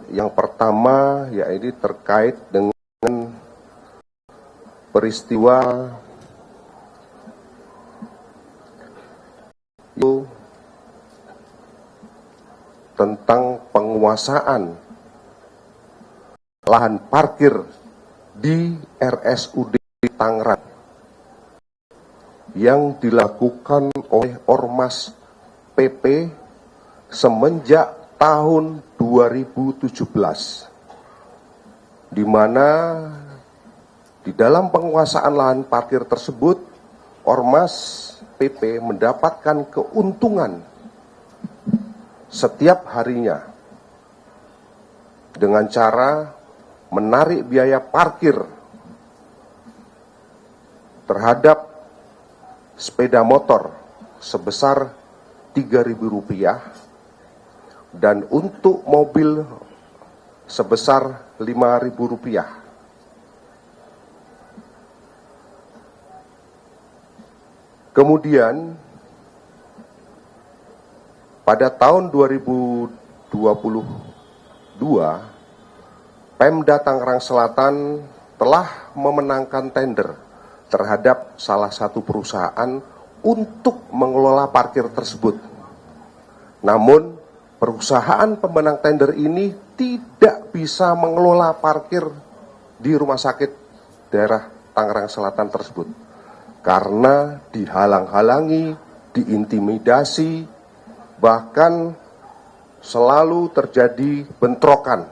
Yang pertama yaitu terkait dengan peristiwa itu tentang penguasaan lahan parkir di RSUD Tangerang yang dilakukan oleh Ormas PP semenjak tahun 2017, di mana di dalam penguasaan lahan parkir tersebut Ormas PP mendapatkan keuntungan setiap harinya dengan cara menarik biaya parkir terhadap sepeda motor sebesar Rp3.000 dan untuk mobil sebesar Rp5.000. Kemudian pada tahun 2022 Pemda Tangerang Selatan telah memenangkan tender terhadap salah satu perusahaan untuk mengelola parkir tersebut. Namun, perusahaan pemenang tender ini tidak bisa mengelola parkir di rumah sakit daerah Tangerang Selatan tersebut karena dihalang-halangi, diintimidasi, bahkan selalu terjadi bentrokan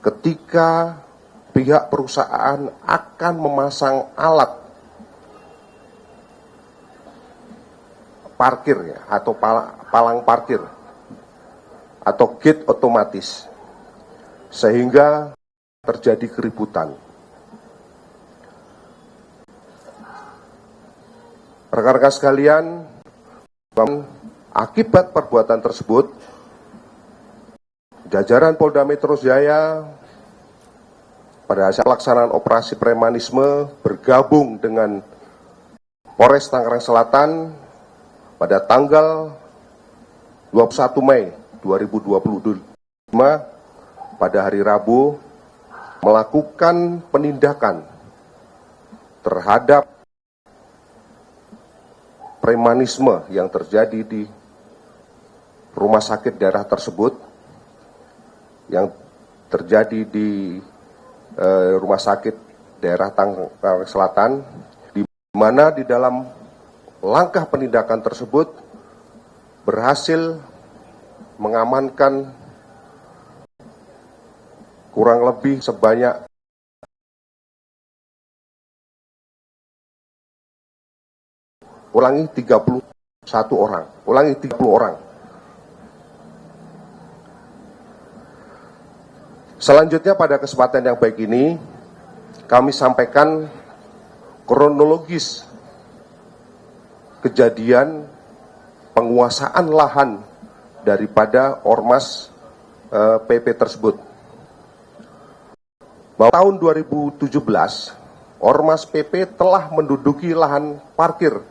ketika pihak perusahaan akan memasang alat parkir atau palang parkir atau gate otomatis, sehingga terjadi keributan. Rekan-rekan sekalian, akibat perbuatan tersebut, jajaran Polda Metro Jaya pada hasil pelaksanaan operasi premanisme bergabung dengan Polres Tangerang Selatan pada tanggal 21 Mei 2025 pada hari Rabu melakukan penindakan terhadap premanisme yang terjadi di rumah sakit daerah tersebut, yang terjadi di rumah sakit daerah Tangerang Selatan, di mana di dalam langkah penindakan tersebut berhasil mengamankan kurang lebih sebanyak 31 orang. Selanjutnya pada kesempatan yang baik ini, kami sampaikan kronologis kejadian penguasaan lahan daripada Ormas PP tersebut. Bahwa tahun 2017, Ormas PP telah menduduki lahan parkir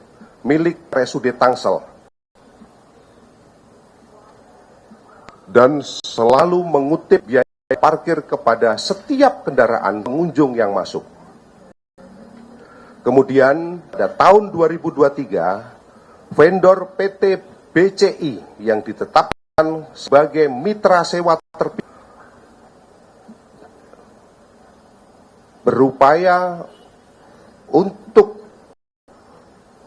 milik RSUD Tangsel dan selalu mengutip biaya parkir kepada setiap kendaraan pengunjung yang masuk. Kemudian pada tahun 2023, vendor PT BCI yang ditetapkan sebagai mitra sewa terpilih berupaya untuk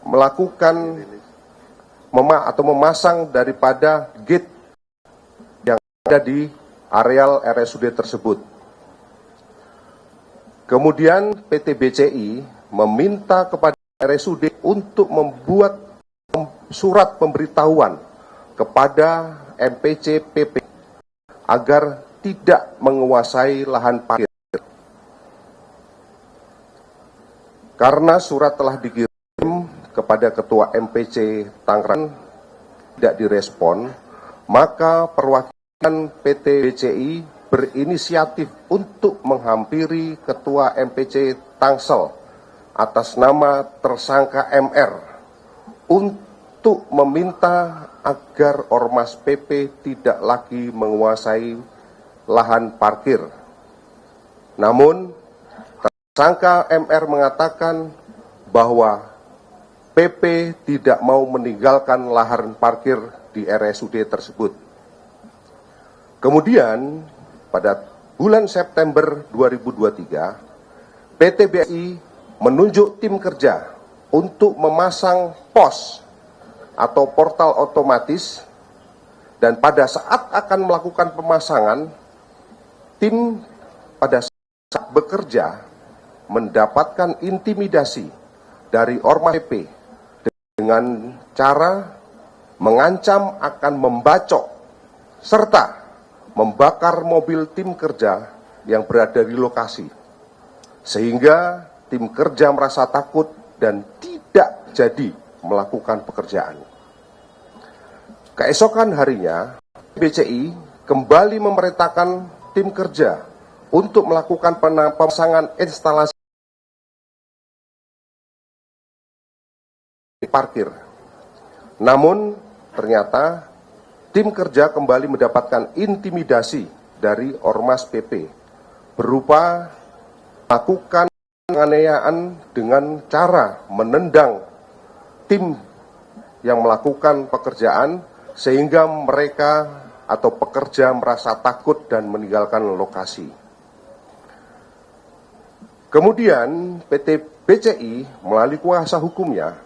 melakukan atau memasang daripada gate yang ada di areal RSUD tersebut. Kemudian PT BCI meminta kepada RSUD untuk membuat surat pemberitahuan kepada MPC PP agar tidak menguasai lahan parkir. Karena surat telah dikirim kepada Ketua MPC Tangerang tidak direspon, maka perwakilan PT BCI berinisiatif untuk menghampiri Ketua MPC Tangsel atas nama tersangka MR untuk meminta agar Ormas PP tidak lagi menguasai lahan parkir. Namun, tersangka MR mengatakan bahwa PP tidak mau meninggalkan lahan parkir di RSUD tersebut. Kemudian, pada bulan September 2023, PT BSI menunjuk tim kerja untuk memasang POS atau portal otomatis, dan pada saat akan melakukan pemasangan, tim pada saat bekerja mendapatkan intimidasi dari Ormas PP dengan cara mengancam akan membacok serta membakar mobil tim kerja yang berada di lokasi, sehingga tim kerja merasa takut dan tidak jadi melakukan pekerjaan. Keesokan harinya, BCI kembali memerintahkan tim kerja untuk melakukan pemasangan instalasi parkir. Namun, ternyata tim kerja kembali mendapatkan intimidasi dari Ormas PP berupa melakukan penganiayaan dengan cara menendang tim yang melakukan pekerjaan, sehingga mereka atau pekerja merasa takut dan meninggalkan lokasi. Kemudian PT BCI melalui kuasa hukumnya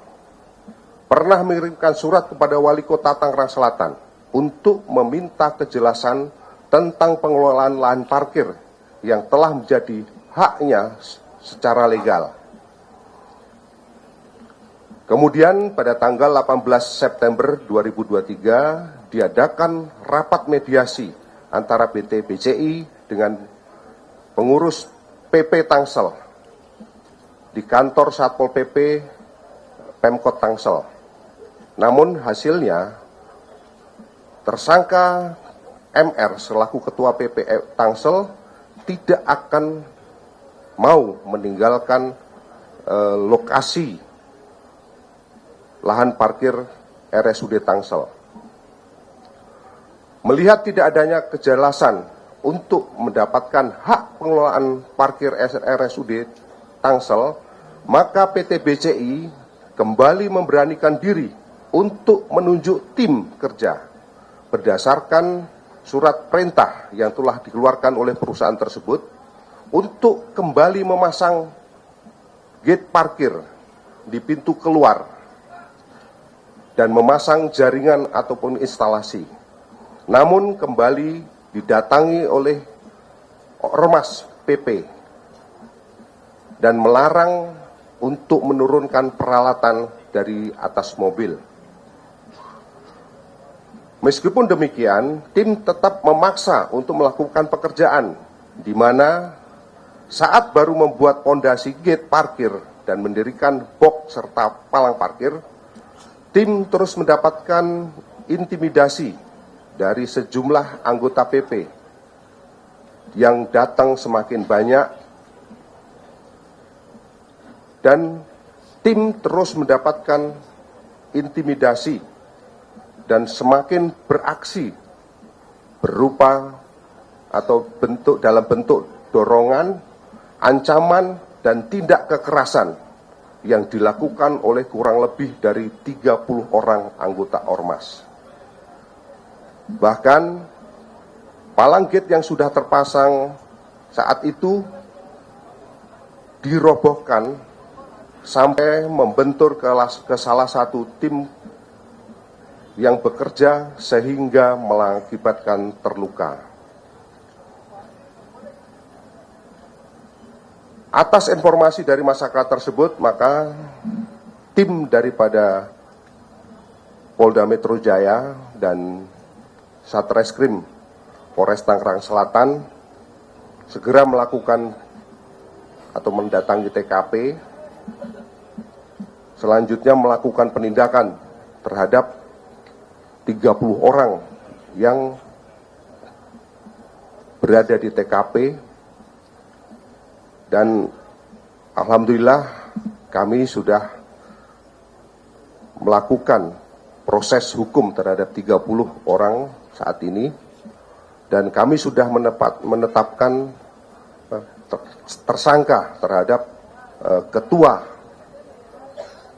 pernah mengirimkan surat kepada Wali Kota Tangerang Selatan untuk meminta kejelasan tentang pengelolaan lahan parkir yang telah menjadi haknya secara legal. Kemudian pada tanggal 18 September 2023 diadakan rapat mediasi antara PT BCI dengan pengurus PP Tangsel di kantor Satpol PP Pemkot Tangsel. Namun hasilnya tersangka MR selaku Ketua PP Tangsel tidak akan mau meninggalkan lokasi lahan parkir RSUD Tangsel. Melihat tidak adanya kejelasan untuk mendapatkan hak pengelolaan parkir RSUD Tangsel, maka PT BCI kembali memberanikan diri untuk menunjuk tim kerja berdasarkan surat perintah yang telah dikeluarkan oleh perusahaan tersebut untuk kembali memasang gate parkir di pintu keluar dan memasang jaringan ataupun instalasi. Namun kembali didatangi oleh Ormas PP dan melarang untuk menurunkan peralatan dari atas mobil. Meskipun demikian, tim tetap memaksa untuk melakukan pekerjaan, di mana saat baru membuat pondasi gate parkir dan mendirikan box serta palang parkir, tim terus mendapatkan intimidasi dari sejumlah anggota PP yang datang semakin banyak, dan tim terus mendapatkan intimidasi dan semakin beraksi berupa atau dalam bentuk dorongan, ancaman, dan tindak kekerasan yang dilakukan oleh kurang lebih dari 30 orang anggota Ormas. Bahkan palang gate yang sudah terpasang saat itu dirobohkan sampai membentur ke salah satu tim yang bekerja sehingga mengakibatkan terluka. Atas informasi dari masyarakat tersebut, maka tim daripada Polda Metro Jaya dan Satreskrim Polres Tangerang Selatan segera melakukan atau mendatangi TKP, selanjutnya melakukan penindakan terhadap 30 orang yang berada di TKP, dan alhamdulillah kami sudah melakukan proses hukum terhadap 30 orang saat ini, dan kami sudah menetapkan tersangka terhadap Ketua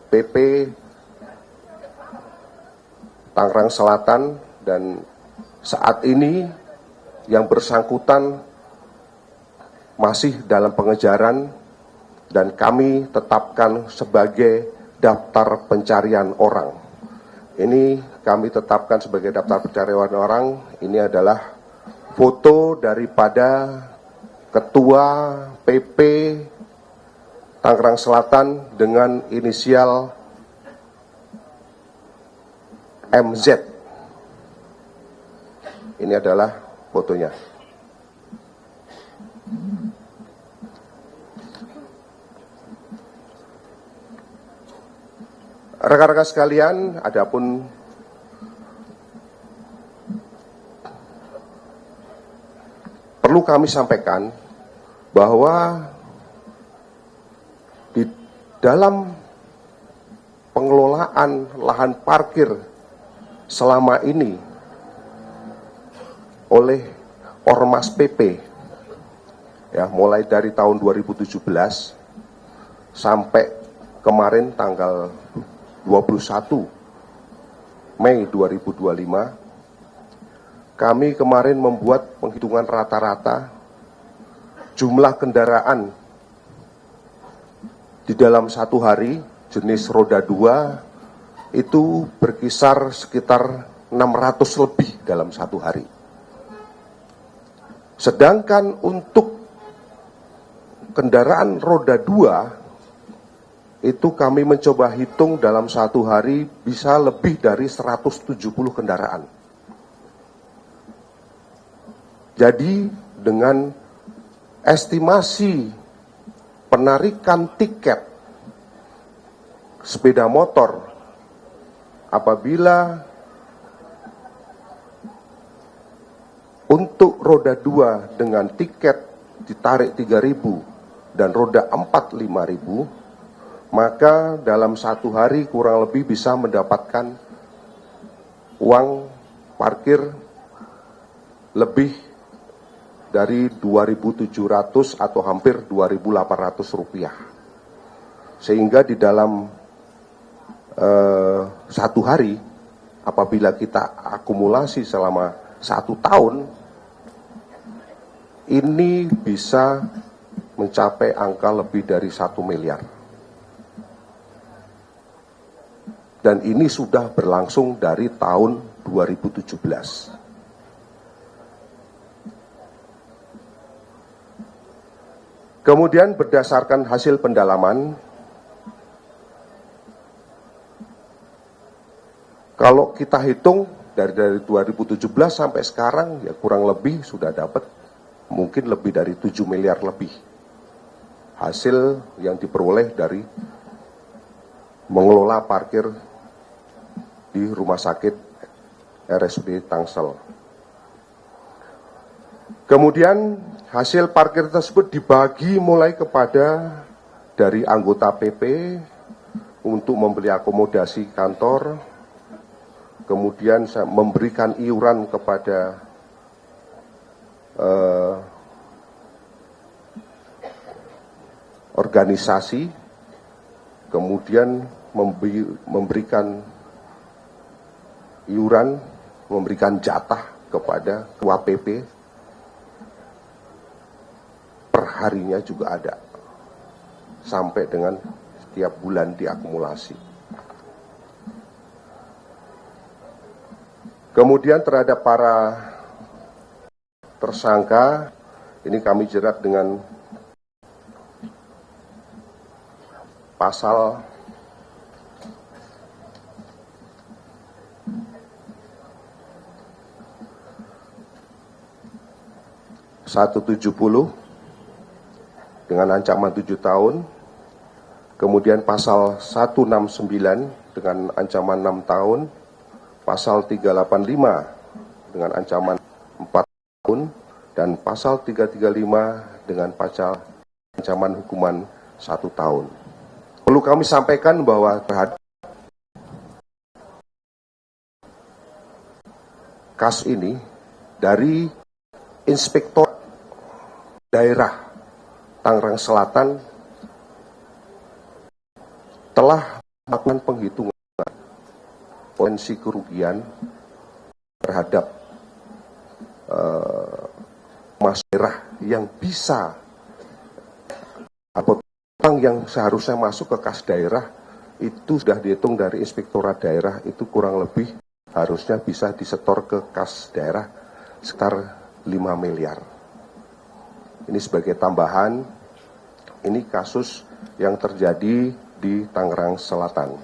PP Tangerang Selatan, dan saat ini yang bersangkutan masih dalam pengejaran dan kami tetapkan sebagai daftar pencarian orang. Ini kami tetapkan sebagai daftar pencarian orang. Ini adalah foto daripada Ketua PP Tangerang Selatan dengan inisial MZ. Ini adalah fotonya. Rekan-rekan sekalian, adapun perlu kami sampaikan bahwa di dalam pengelolaan lahan parkir selama ini oleh Ormas PP, ya, mulai dari tahun 2017 sampai kemarin tanggal 21 Mei 2025, kami kemarin membuat penghitungan rata-rata jumlah kendaraan di dalam satu hari jenis roda 2 itu berkisar sekitar 600 lebih dalam satu hari. Sedangkan untuk kendaraan roda 2 itu kami mencoba hitung dalam satu hari bisa lebih dari 170 kendaraan. Jadi dengan estimasi penarikan tiket sepeda motor apabila untuk roda 2 dengan tiket ditarik 3.000 dan roda 4 5.000, maka dalam satu hari kurang lebih bisa mendapatkan uang parkir lebih dari 2.700 atau hampir 2.800 rupiah. Sehingga di dalam satu hari, apabila kita akumulasi selama 1 tahun, ini bisa mencapai angka lebih dari 1 miliar. Dan ini sudah berlangsung dari tahun 2017. Kemudian berdasarkan hasil pendalaman, kalau kita hitung dari 2017 sampai sekarang, ya kurang lebih sudah dapat mungkin lebih dari 7 miliar lebih hasil yang diperoleh dari mengelola parkir di rumah sakit RSUD Tangsel. Kemudian hasil parkir tersebut dibagi mulai kepada dari anggota PP untuk membeli akomodasi kantor, kemudian saya memberikan iuran kepada organisasi, kemudian memberikan iuran, memberikan jatah kepada ketua PP, perharinya juga ada, sampai dengan setiap bulan diakumulasi. Kemudian terhadap para tersangka, ini kami jerat dengan pasal 170 dengan ancaman 7 tahun, kemudian pasal 169 dengan ancaman 6 tahun, pasal 385 dengan ancaman 4 tahun, dan pasal 335 dengan pasal ancaman hukuman 1 tahun. Perlu kami sampaikan bahwa terhadap kasus ini dari Inspektor Daerah Tangerang Selatan telah melakukan penghitungan potensi kerugian terhadap mas daerah yang bisa atau utang yang seharusnya masuk ke kas daerah itu sudah dihitung dari Inspektorat Daerah itu kurang lebih harusnya bisa disetor ke kas daerah sekitar 5 miliar. Ini sebagai tambahan, ini kasus yang terjadi di Tangerang Selatan.